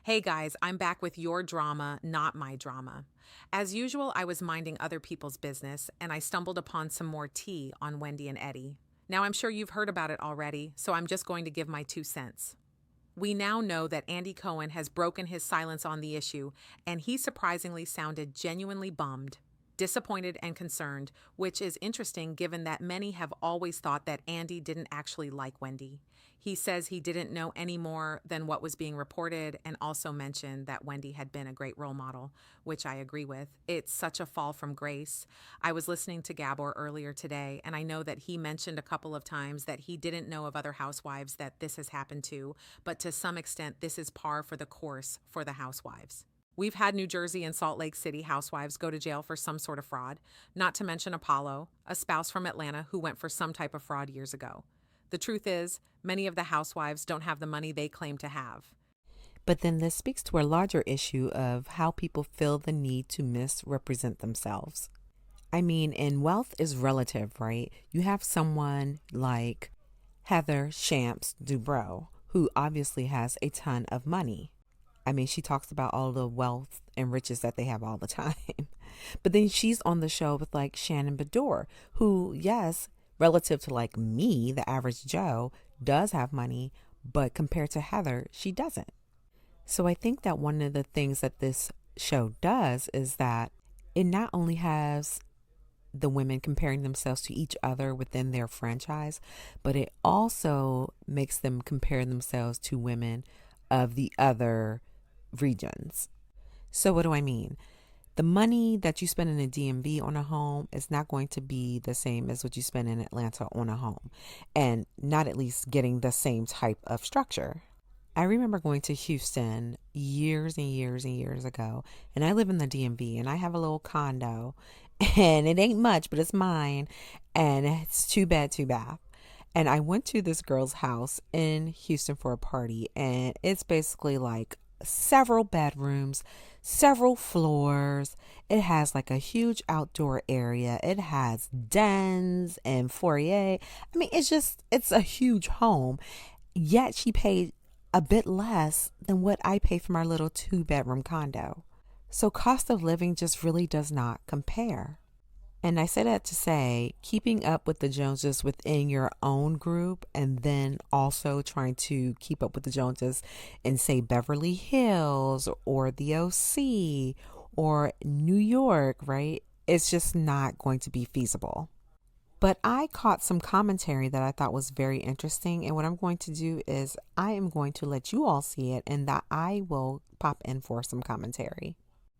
Hey guys, I'm back with your drama, not my drama. As usual, I was minding other people's business and I stumbled upon some more tea on Wendy and Eddie. Now, I'm sure you've heard about it already, so I'm just going to give my 2 cents. We now know that Andy Cohen has broken his silence on the issue, and he surprisingly sounded genuinely bummed, disappointed, and concerned, which is interesting given that many have always thought that Andy didn't actually like Wendy. He says he didn't know any more than what was being reported and also mentioned that Wendy had been a great role model, which I agree with. It's such a fall from grace. I was listening to Gabor earlier today, and I know that he mentioned a couple of times that he didn't know of other housewives that this has happened to, but to some extent, this is par for the course for the housewives. We've had New Jersey and Salt Lake City housewives go to jail for some sort of fraud, not to mention Apollo, a spouse from Atlanta who went for some type of fraud years ago. The truth is, many of the housewives don't have the money they claim to have. But then this speaks to a larger issue of how people feel the need to misrepresent themselves. I mean, and wealth is relative, right? You have someone like Heather Shamps Dubrow, who obviously has a ton of money. I mean, she talks about all the wealth and riches that they have all the time. But then she's on the show with like Shannon Bedore, who, yes, relative to like me, the average Joe, does have money, but compared to Heather, she doesn't. So I think that one of the things that this show does is that it not only has the women comparing themselves to each other within their franchise, but it also makes them compare themselves to women of the other regions. So what do I mean? The money that you spend in a DMV on a home is not going to be the same as what you spend in Atlanta on a home, and not at least getting the same type of structure. I remember going to Houston years and years and years ago, and I live in the DMV, and I have a little condo, and it ain't much, but it's mine, and it's 2 bed, 2 bath. And I went to this girl's house in Houston for a party, and it's basically like several bedrooms, several floors. It has like a huge outdoor area. It has dens and foyer. I mean, it's a huge home. Yet she paid a bit less than what I pay for my little 2 bedroom condo. So cost of living just really does not compare. And I say that to say, keeping up with the Joneses within your own group and then also trying to keep up with the Joneses in, say, Beverly Hills or the OC or New York, right? It's just not going to be feasible. But I caught some commentary that I thought was very interesting. And what I'm going to do is I am going to let you all see it and that I will pop in for some commentary.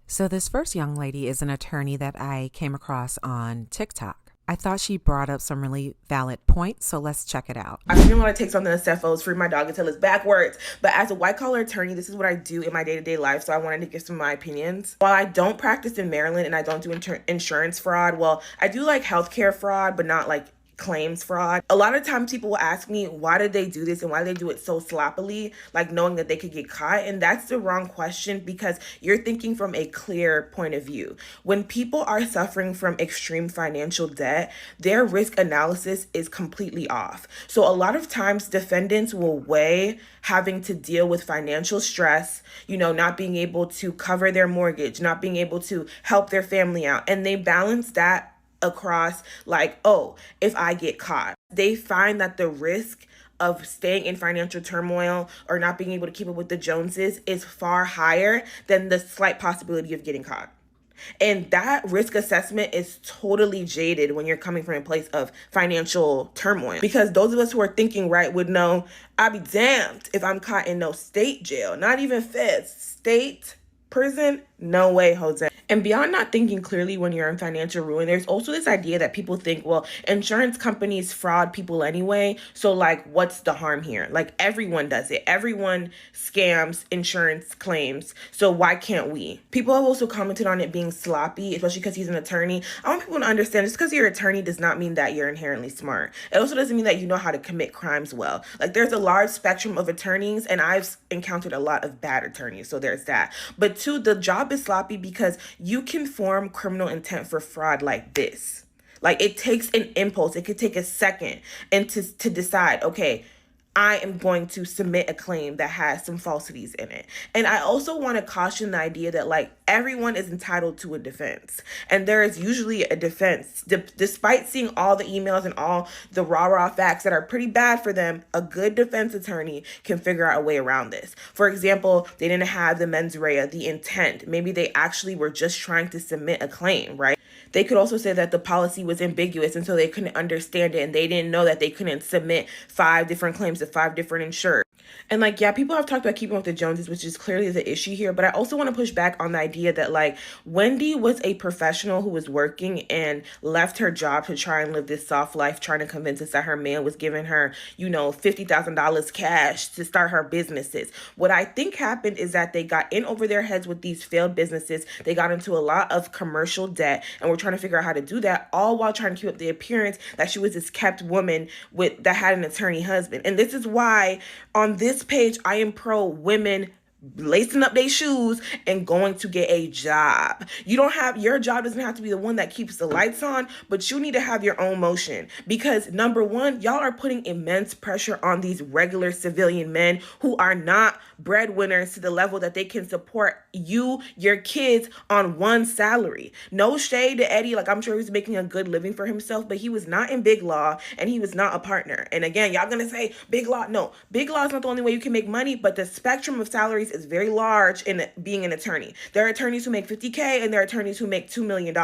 So this first young lady is an attorney that I came across on TikTok. I thought she brought up some really valid points, so let's check it out. I didn't want to take something that CFOs free my dog until it's backwards. But as a white collar attorney, this is what I do in my day-to-day life. So I wanted to give some of my opinions. While I don't practice in Maryland and I don't do insurance fraud, well, I do like healthcare fraud, but not like claims fraud. A lot of times people will ask me, why did they do this and why they do it so sloppily, like knowing that they could get caught? And that's the wrong question because you're thinking from a clear point of view. When people are suffering from extreme financial debt, their risk analysis is completely off. So a lot of times defendants will weigh having to deal with financial stress, not being able to cover their mortgage, not being able to help their family out. And they balance that across like, oh, if I get caught. They find that the risk of staying in financial turmoil or not being able to keep up with the Joneses is far higher than the slight possibility of getting caught. And that risk assessment is totally jaded when you're coming from a place of financial turmoil. Because those of us who are thinking right would know, I'd be damned if I'm caught in no state jail, not even feds, state prison, no way, Jose. And beyond not thinking clearly when you're in financial ruin, there's also this idea that people think, well, insurance companies fraud people anyway. So like, what's the harm here? Like everyone does it. Everyone scams insurance claims. So why can't we? People have also commented on it being sloppy, especially because he's an attorney. I want people to understand just because you're an attorney does not mean that you're inherently smart. It also doesn't mean that you know how to commit crimes well. Like there's a large spectrum of attorneys and I've encountered a lot of bad attorneys. So there's that. But two, the job is sloppy because you can form criminal intent for fraud like this. Like it takes an impulse. It could take a second and to decide, okay, I am going to submit a claim that has some falsities in it. And I also want to caution the idea that like everyone is entitled to a defense. And there is usually a defense. Despite seeing all the emails and all the rah-rah facts that are pretty bad for them, a good defense attorney can figure out a way around this. For example, they didn't have the mens rea, the intent. Maybe they actually were just trying to submit a claim, right? They could also say that the policy was ambiguous and so they couldn't understand it and they didn't know that they couldn't submit 5 different claims to 5 different insurers. And like, yeah, people have talked about keeping up with the Joneses, which is clearly the issue here. But I also want to push back on the idea that like Wendy was a professional who was working and left her job to try and live this soft life, trying to convince us that her man was giving her, $50,000 cash to start her businesses. What I think happened is that they got in over their heads with these failed businesses. They got into a lot of commercial debt and were trying to figure out how to do that, all while trying to keep up the appearance that she was this kept woman that had an attorney husband. And this is why on this page, I am pro women lacing up their shoes and going to get a job. Your job doesn't have to be the one that keeps the lights on, but you need to have your own motion because number one, y'all are putting immense pressure on these regular civilian men who are not breadwinners to the level that they can support you, your kids on one salary. No shade to Eddie. Like I'm sure he was making a good living for himself, but he was not in big law and he was not a partner. And again, y'all gonna say big law. No, big law is not the only way you can make money, but the spectrum of salaries is very large in being an attorney. There are attorneys who make $50K and there are attorneys who make $2 million.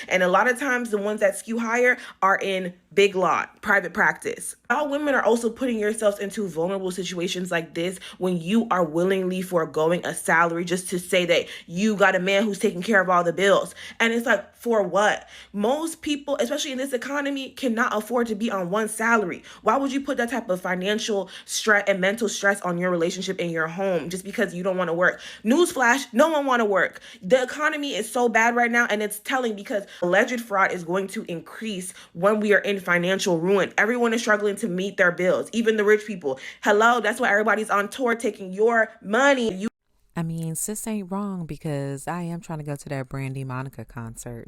And a lot of times the ones that skew higher are in big law, private practice. All women are also putting yourselves into vulnerable situations like this when you are willingly foregoing a salary just to say that you got a man who's taking care of all the bills. And it's like, for what? Most people, especially in this economy, cannot afford to be on one salary. Why would you put that type of financial stress and mental stress on your relationship in your home just because you don't want to work? Newsflash, no one want to work. The economy is so bad right now, and it's telling because alleged fraud is going to increase when we are in financial ruin. Everyone is struggling to meet their bills, even the rich people. Hello, that's why everybody's on tour taking your money. I mean, sis ain't wrong because I am trying to go to that Brandy Monica concert.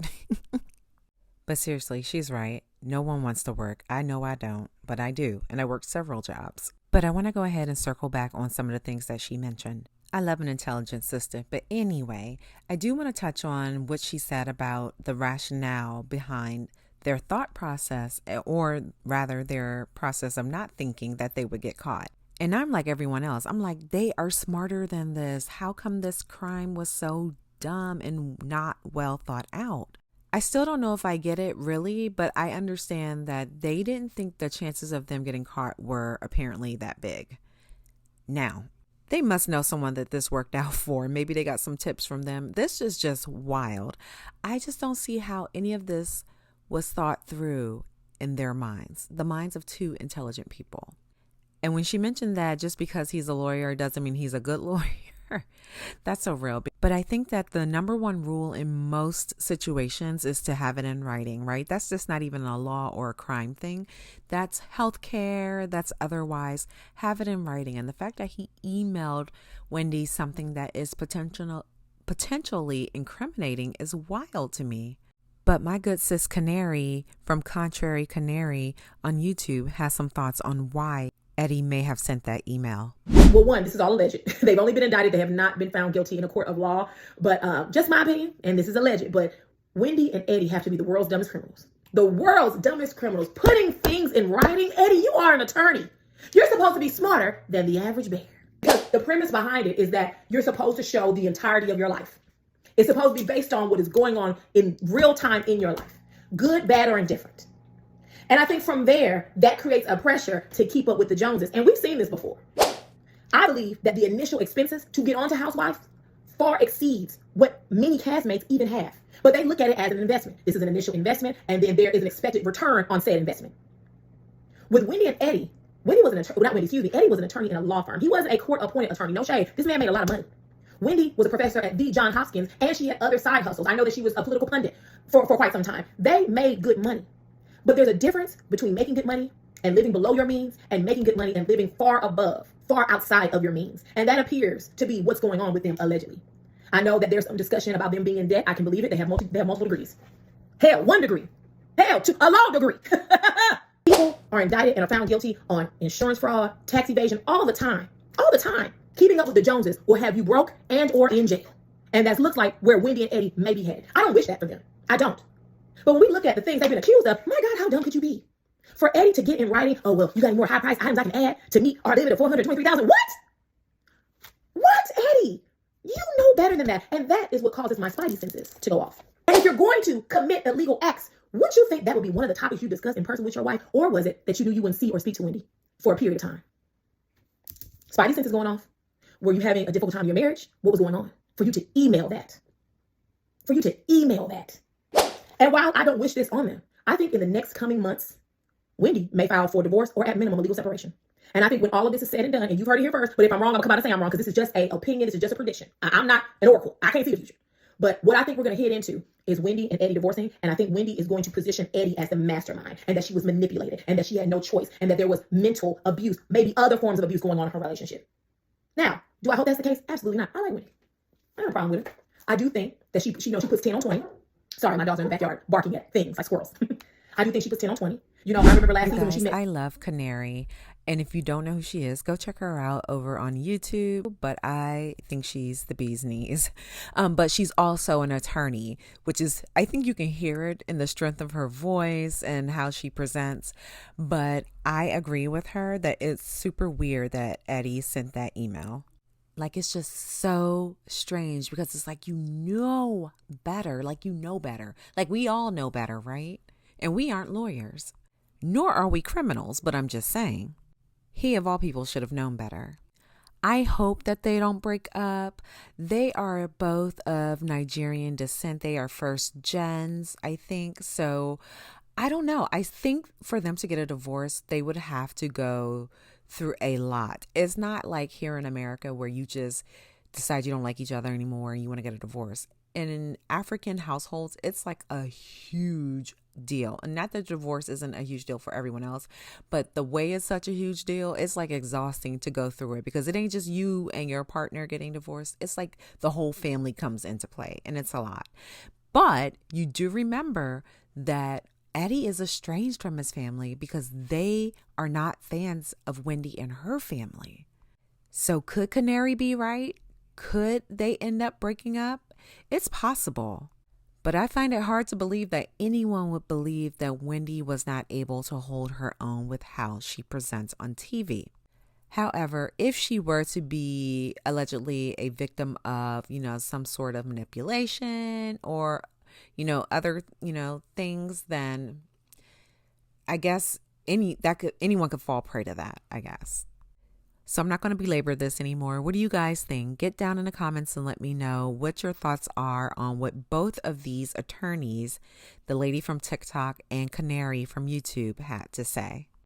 But seriously, she's right. No one wants to work. I know I don't, but I do. And I work several jobs. But I want to go ahead and circle back on some of the things that she mentioned. I love an intelligent sister. But anyway, I do want to touch on what she said about the rationale behind their thought process, or rather their process of not thinking that they would get caught. And I'm like everyone else. I'm like, they are smarter than this. How come this crime was so dumb and not well thought out? I still don't know if I get it really, but I understand that they didn't think the chances of them getting caught were apparently that big. Now, they must know someone that this worked out for. Maybe they got some tips from them. This is just wild. I just don't see how any of this was thought through in their minds, the minds of two intelligent people. And when she mentioned that just because he's a lawyer doesn't mean he's a good lawyer, that's so real. But I think that the number one rule in most situations is to have it in writing, right? That's just not even a law or a crime thing. That's healthcare. That's otherwise. Have it in writing. And the fact that he emailed Wendy something that is potentially incriminating is wild to me. But my good sis Canary from Contrary Canary on YouTube has some thoughts on why Eddie may have sent that email. Well, one, this is all alleged. They've only been indicted. They have not been found guilty in a court of law. But just my opinion, and this is alleged, but Wendy and Eddie have to be the world's dumbest criminals. The world's dumbest criminals. Putting things in writing. Eddie, you are an attorney. You're supposed to be smarter than the average bear. Because the premise behind it is that you're supposed to show the entirety of your life. It's supposed to be based on what is going on in real time in your life. Good, bad, or indifferent. And I think from there, that creates a pressure to keep up with the Joneses. And we've seen this before. I believe that the initial expenses to get onto Housewives far exceeds what many castmates even have. But they look at it as an investment. This is an initial investment, and then there is an expected return on said investment. With Wendy and Eddie, Eddie was an attorney in a law firm. He wasn't a court-appointed attorney. No shade. This man made a lot of money. Wendy was a professor at the Johns Hopkins, and she had other side hustles. I know that she was a political pundit for quite some time. They made good money. But there's a difference between making good money and living below your means and making good money and living far outside of your means. And that appears to be what's going on with them allegedly. I know that there's some discussion about them being in debt. I can believe it. They have multiple degrees. Hell, 1 degree. Hell, a law degree. People are indicted and are found guilty on insurance fraud, tax evasion, all the time. All the time. Keeping up with the Joneses will have you broke and or in jail. And that looks like where Wendy and Eddie may be headed. I don't wish that for them. I don't. But when we look at the things they've been accused of, my God, how dumb could you be? For Eddie to get in writing, oh, well, you got any more high-priced items I can add to meet our limit of $423,000? What? What, Eddie? You know better than that. And that is what causes my spidey senses to go off. And if you're going to commit illegal acts, wouldn't you think that would be one of the topics you discussed in person with your wife? Or was it that you knew you wouldn't see or speak to Wendy for a period of time? Spidey senses going off? Were you having a difficult time in your marriage? What was going on? For you to email that. For you to email that. And while I don't wish this on them, I think in the next coming months, Wendy may file for divorce or at minimum a legal separation. And I think when all of this is said and done, and you've heard it here first, but if I'm wrong, I'm gonna come out and say I'm wrong because this is just an opinion, this is just a prediction. I'm not an oracle. I can't see the future. But what I think we're gonna head into is Wendy and Eddie divorcing, and I think Wendy is going to position Eddie as the mastermind, and that she was manipulated, and that she had no choice, and that there was mental abuse, maybe other forms of abuse going on in her relationship. Now, do I hope that's the case? Absolutely not. I like Wendy. I have no problem with her. I do think that she puts 10 on 20. Sorry, my dogs are in the backyard barking at things like squirrels. I do think she puts 10 on 20. You know, I remember last season when she met. I love Canary. And if you don't know who she is, go check her out over on YouTube. But I think she's the bee's knees. But she's also an attorney, which is, I think you can hear it in the strength of her voice and how she presents. But I agree with her that it's super weird that Eddie sent that email. Like, it's just so strange because it's like, you know better. Like, you know better. Like, we all know better, right? And we aren't lawyers. Nor are we criminals, but I'm just saying. He, of all people, should have known better. I hope that they don't break up. They are both of Nigerian descent. They are first gens, I think. So, I don't know. I think for them to get a divorce, they would have to go through a lot. It's not like here in America where you just decide you don't like each other anymore and you want to get a divorce. And in African households, it's like a huge deal. And not that divorce isn't a huge deal for everyone else, but the way it's such a huge deal, it's like exhausting to go through it because it ain't just you and your partner getting divorced. It's like the whole family comes into play and it's a lot. But you do remember that Eddie is estranged from his family because they are not fans of Wendy and her family. So could Canary be right? Could they end up breaking up? It's possible. But I find it hard to believe that anyone would believe that Wendy was not able to hold her own with how she presents on TV. However, if she were to be allegedly a victim of, some sort of manipulation or other, things, then I guess anyone could fall prey to that, I guess. So I'm not going to belabor this anymore. What do you guys think? Get down in the comments and let me know what your thoughts are on what both of these attorneys, the lady from TikTok and Canary from YouTube, had to say.